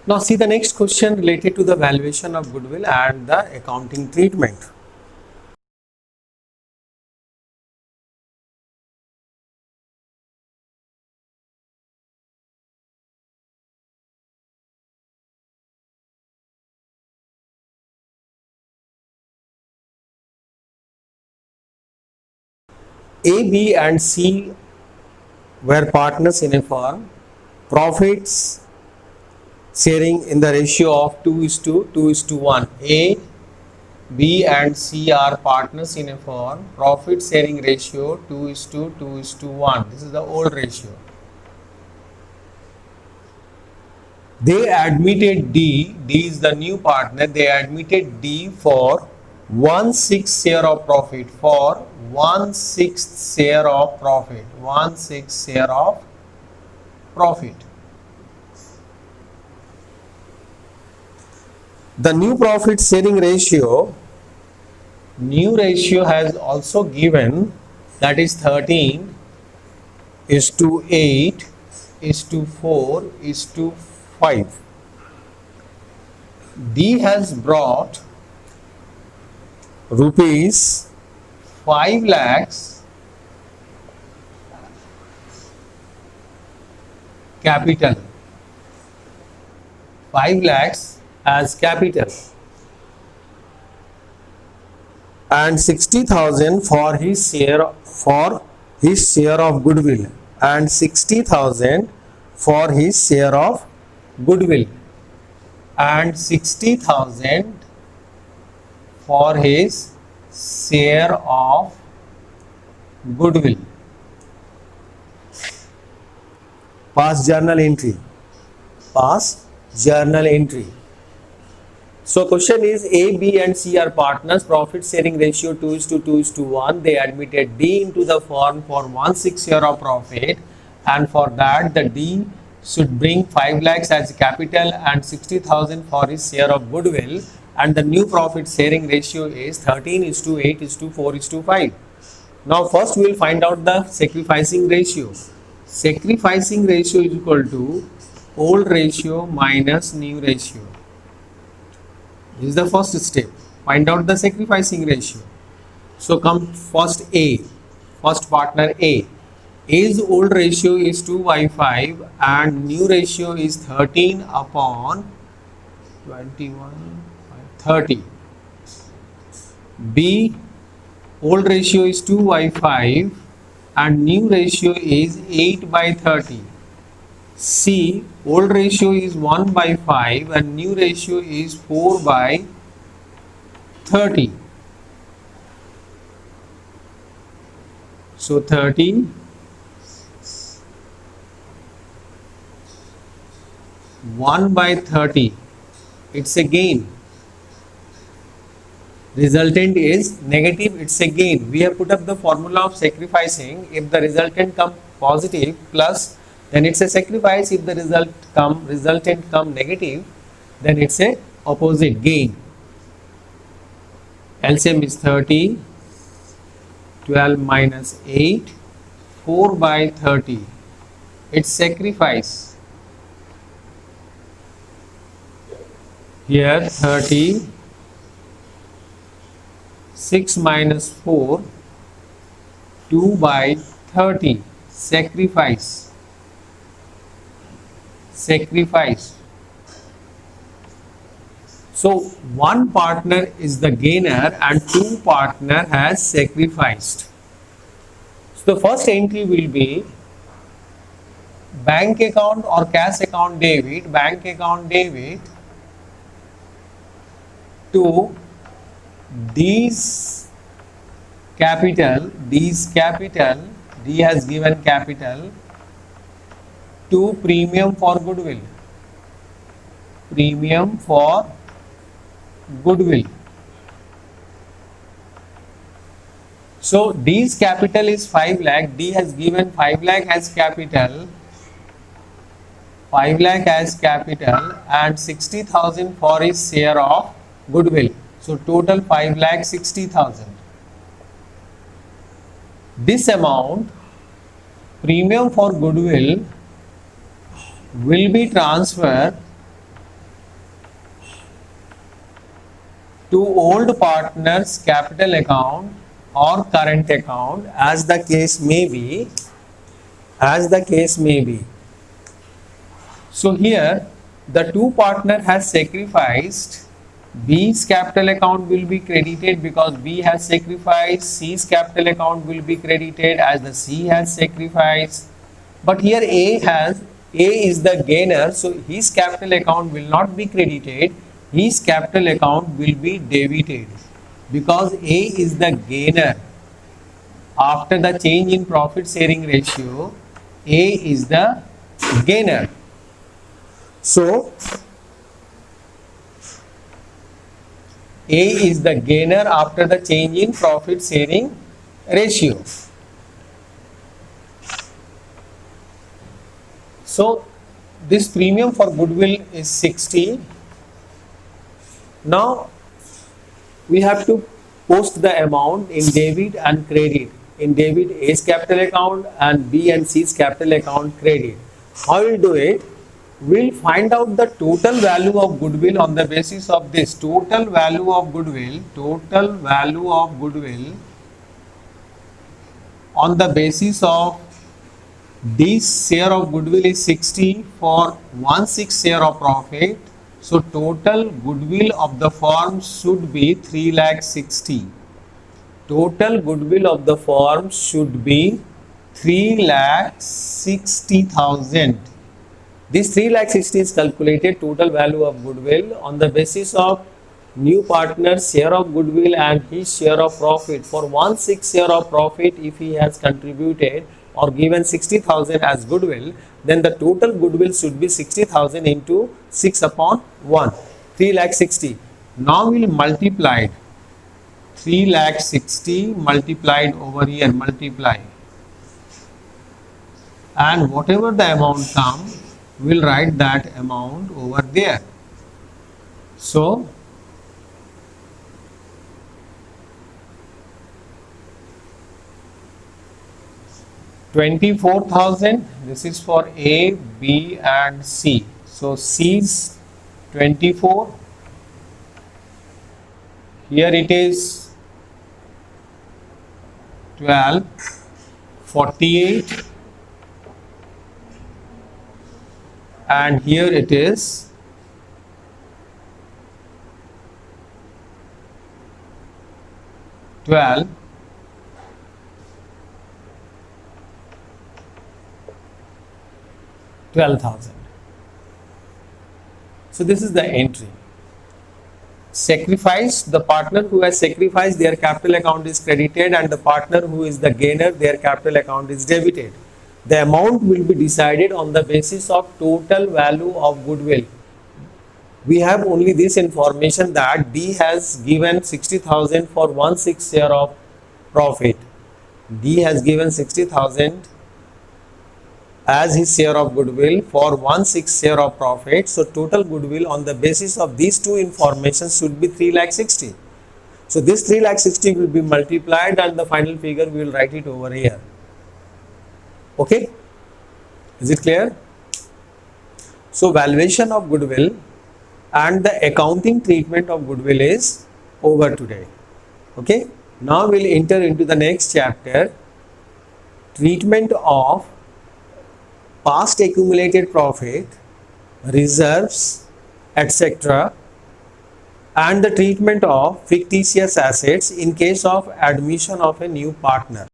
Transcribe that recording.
Now see the next question related to the valuation of goodwill and the accounting treatment. A, B and C were partners in a firm. Profits sharing in the ratio of 2:1. A, B and C are partners in a firm. Profit sharing ratio 2:1. This is the old ratio. They admitted D is the new partner. They admitted D for 1/6 share of profit. For 1/6 share of profit. 1/6 share of profit. The new profit sharing ratio, new ratio has also given, that is 13:8:4:5. D has brought rupees 5 lakhs capital, 5 lakhs as capital, and 60,000 for his share of goodwill, and 60,000 for his share of goodwill, and 60,000 for his share of goodwill. Past journal entry. Past journal entry. So question is, A, B and C are partners. Profit sharing ratio 2:1. They admitted D into the firm for 1/6 share of profit, and for that the D should bring 5 lakhs as capital and 60,000 for his share of goodwill, and the new profit sharing ratio is 13:8:4:5. Now first we will find out the sacrificing ratio. Sacrificing ratio is equal to old ratio minus new ratio. This is the first step. Find out the sacrificing ratio. So come first A, first partner A. A's old ratio is 2/5 and new ratio is 13/21/30. B, old ratio is 2/5 and new ratio is 8/30. C, old ratio is 1/5 and new ratio is 4/30. So 30 1/30, it's a gain. Resultant is negative, it's a gain. We have put up the formula of sacrificing. If the resultant come positive plus, then it's a sacrifice. If the resultant come negative, then it's a opposite, gain. LCM is 30, 12 minus 8, 4/30. It's sacrifice. Here 30, 6 minus 4, 2/30. Sacrifice. Sacrifice. So one partner is the gainer and two partner has sacrificed. So the first entry will be bank account or cash account debit. Bank account debit to D's capital, D has given capital, to premium for goodwill. Premium for goodwill. So D's capital is 5 lakh. D has given 5 lakh as capital. 5 lakh as capital and 60,000 for his share of goodwill. So total 5,60,000. This amount, premium for goodwill, will be transferred to old partner's capital account or current account, as the case may be, So here the two partner has sacrificed. B's capital account will be credited because B has sacrificed. C's capital account will be credited as the C has sacrificed. But here A is the gainer, so his capital account will not be credited. His capital account will be debited because A is the gainer. After the change in profit sharing ratio, A is the gainer. So A is the gainer after the change in profit sharing ratio. So this premium for goodwill is 60. Now we have to post the amount in debit and credit. In debit A's capital account and B and C's capital account credit. How will do it? We'll find out the total value of goodwill on the basis of this. Total value of goodwill on the basis of this share of goodwill is 60 for 1/6 share of profit. So total goodwill of the firm should be 3,60,000. Total goodwill of the firm should be 3,60,000. This 3,60,000 is calculated total value of goodwill on the basis of new partner's share of goodwill and his share of profit. For 1/6 share of profit, if he has contributed or given 60,000 as goodwill, then the total goodwill should be 60,000 into 6 upon 1, 3,60,000. Now we'll multiply 3,60,000 multiplied over here, multiply, and whatever the amount comes, we'll write that amount over there. So $24,000, this is for A, B and C. So C's 24, here it is 12, 48, and here it is 12, 12,000. So this is the entry. Sacrifice, the partner who has sacrificed, their capital account is credited, and the partner who is the gainer, their capital account is debited. The amount will be decided on the basis of total value of goodwill. We have only this information that D has given 60,000 for 1/6 share of profit. D has given 60,000 as his share of goodwill for 1/6 share of profit. So total goodwill on the basis of these two information should be 3,60,000. So this 3,60,000 will be multiplied and the final figure we will write it over here. Okay, is it clear? So valuation of goodwill and the accounting treatment of goodwill is over today. Okay, now we'll enter into the next chapter, treatment of past accumulated profit, reserves, etc., and the treatment of fictitious assets in case of admission of a new partner.